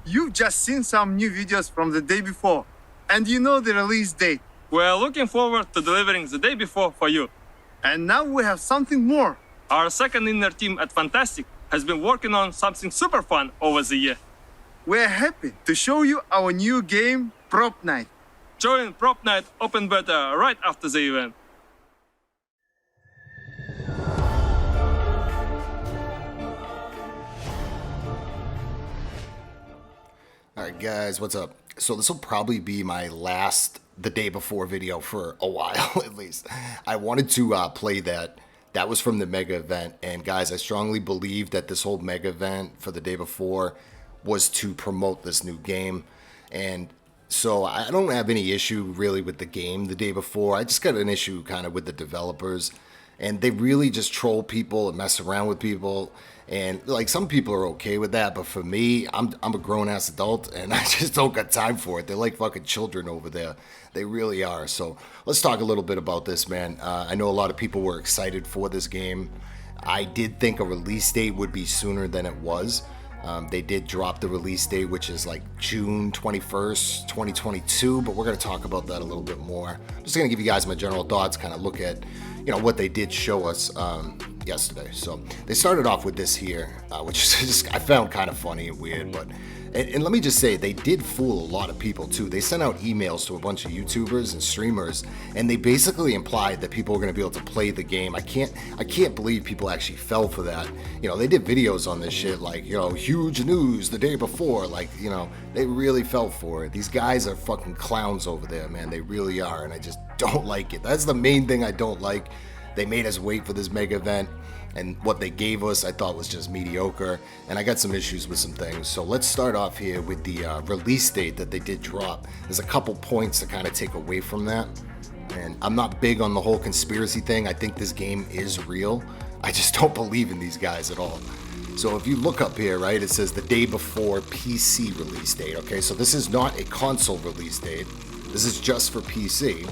You've just seen some new videos from the day before, and you know the release date. We're looking forward to delivering the day before for you. And now we have something more. Our second inner team at fntastic has been working on something super fun over the year. We're happy to show you our new game, Prop Night. Join Prop Night Open Beta right after the event. Alright guys, what's up? So this will probably be my last the day before video for a while at least. I wanted to play that. That was from the mega event, and guys, I strongly believe that this whole mega event for the day before was to promote this new game. And so I don't have any issue really with the game the day before. I just got an issue kind of with the developers, and they really just troll people and mess around with people. And like, some people are okay with that, but for me, I'm a grown-ass adult, and I just don't got time for it. They're like fucking children over there. They really are. So let's talk a little bit about this, man. I know a lot of people were excited for this game. I did think a release date would be sooner than it was. They did drop the release date, which is like June 21st, 2022, but we're going to talk about that a little bit more. I'm just going to give you guys my general thoughts, kind of look at, what they did show us yesterday. So they started off with this here, which is just, I found kind of funny and weird, but and let me just say, they did fool a lot of people too. They sent out emails to a bunch of YouTubers and streamers, and they basically implied that people were going to be able to play the game. I can't believe people actually fell for that. They did videos on this shit like, huge news the day before. Like, they really fell for it. These guys are fucking clowns over there, man. They really are, and I just don't like it. That's the main thing I don't like. They made us wait for this mega event, and what they gave us I thought was just mediocre, and I got some issues with some things. So let's start off here with the release date that they did drop. There's a couple points to kind of take away from that, and I'm not big on the whole conspiracy thing. I think this game is real. I just don't believe in these guys at all. So if you look up here, right, it says the day before PC release date. Okay, so this is not a console release date. This is just for PC.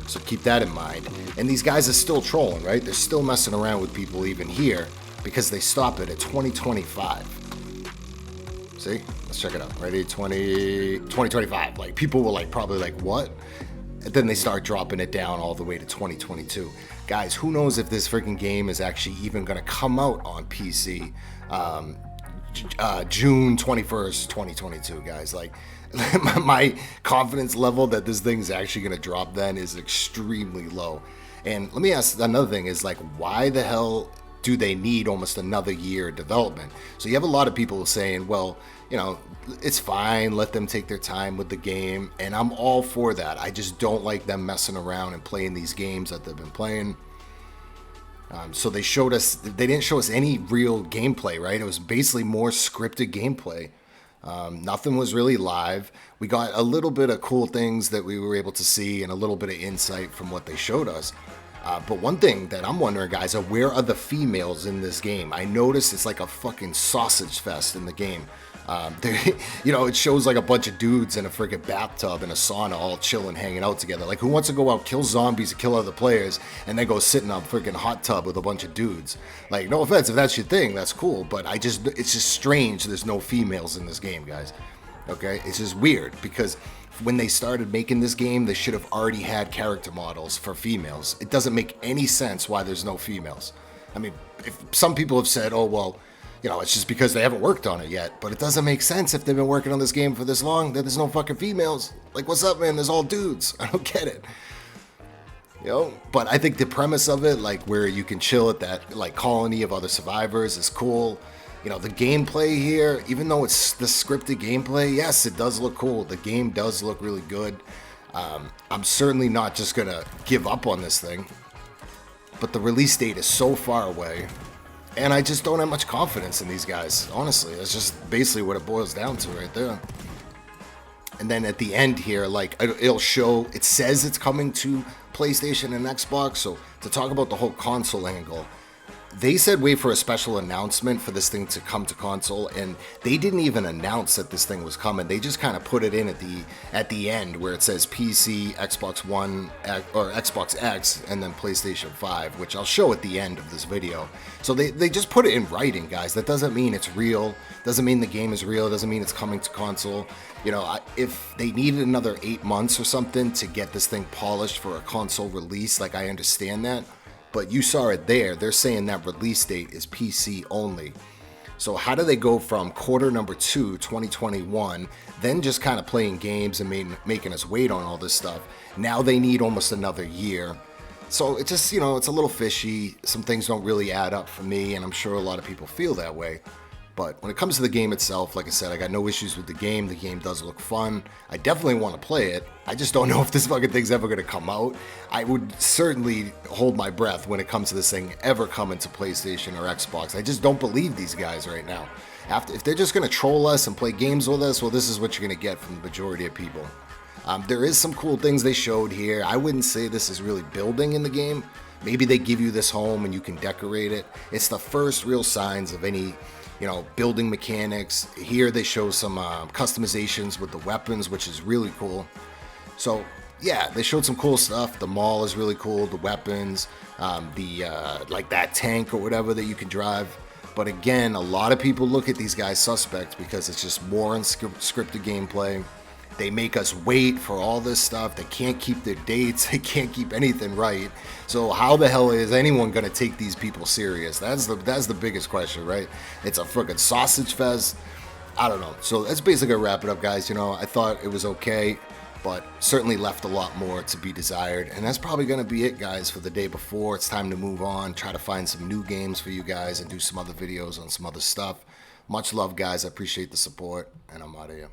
So keep that in mind. And these guys are still trolling, right? They're still messing around with people even here, because they stop it at 2025. See? Let's check it out. Ready? 2025. Like, people were like, probably like, what? And then they start dropping it down all the way to 2022. Guys, who knows if this freaking game is actually even going to come out on PC June 21st, 2022, guys. Like, my confidence level that this thing's actually going to drop then is extremely low. And let me ask another thing is, like, why the hell do they need almost another year of development? So you have a lot of people saying, well, it's fine, let them take their time with the game, and I'm all for that. I just don't like them messing around and playing these games that they've been playing. So they didn't show us any real gameplay, right? It was basically more scripted gameplay. Nothing was really live. We got a little bit of cool things that we were able to see and a little bit of insight from what they showed us. But one thing that I'm wondering, guys, are where are the females in this game? I noticed it's like a fucking sausage fest in the game. It shows like a bunch of dudes in a freaking bathtub in a sauna all chilling, hanging out together. Like, who wants to go out, kill zombies, kill other players, and then go sit in a freaking hot tub with a bunch of dudes? Like, no offense, if that's your thing, that's cool, but it's just strange there's no females in this game, guys. Okay? It's just weird, because when they started making this game, they should have already had character models for females. It doesn't make any sense why there's no females. I mean, if some people have said, oh, well, it's just because they haven't worked on it yet. But it doesn't make sense if they've been working on this game for this long that there's no fucking females. Like, what's up, man? There's all dudes. I don't get it. But I think the premise of it, like, where you can chill at that, like, colony of other survivors is cool. The gameplay here, even though it's the scripted gameplay, yes, it does look cool. The game does look really good. I'm certainly not just going to give up on this thing. But the release date is so far away. And I just don't have much confidence in these guys, honestly. That's just basically what it boils down to right there. And then at the end here, like, it'll show, it says it's coming to PlayStation and Xbox. So to talk about the whole console angle, they said wait for a special announcement for this thing to come to console, and they didn't even announce that this thing was coming. They just kind of put it in at the end where it says PC, Xbox One, or Xbox X, and then PlayStation 5, which I'll show at the end of this video. So they just put it in writing, guys. That doesn't mean it's real. Doesn't mean the game is real. Doesn't mean it's coming to console. You know, if they needed another 8 months or something to get this thing polished for a console release, like, I understand that. But you saw it there. They're saying that release date is PC only. So how do they go from quarter number 2, 2021, then just kind of playing games and making us wait on all this stuff? Now they need almost another year. So it just, you know, it's a little fishy. Some things don't really add up for me, and I'm sure a lot of people feel that way. But when it comes to the game itself, like I said, I got no issues with the game. The game does look fun. I definitely want to play it. I just don't know if this fucking thing's ever going to come out. I would certainly hold my breath when it comes to this thing ever coming to PlayStation or Xbox. I just don't believe these guys right now. If they're just going to troll us and play games with us, well, this is what you're going to get from the majority of people. There is some cool things they showed here. I wouldn't say this is really building in the game. Maybe they give you this home and you can decorate it. It's the first real signs of any, you know, building mechanics. Here they show some customizations with the weapons, which is really cool. So yeah, they showed some cool stuff. The mall is really cool. The weapons, like that tank or whatever that you can drive. But again, a lot of people look at these guys suspect because it's just more unscripted gameplay. They make us wait for all this stuff. They can't keep their dates. They can't keep anything right. So how the hell is anyone gonna take these people serious? That's the biggest question, right? It's a freaking sausage fest. I don't know. So that's basically gonna wrap it up, guys. You know, I thought it was okay, but certainly left a lot more to be desired. And that's probably gonna be it, guys, for the day before. It's time to move on, try to find some new games for you guys and do some other videos on some other stuff. Much love, guys. I appreciate the support, and I'm out of here.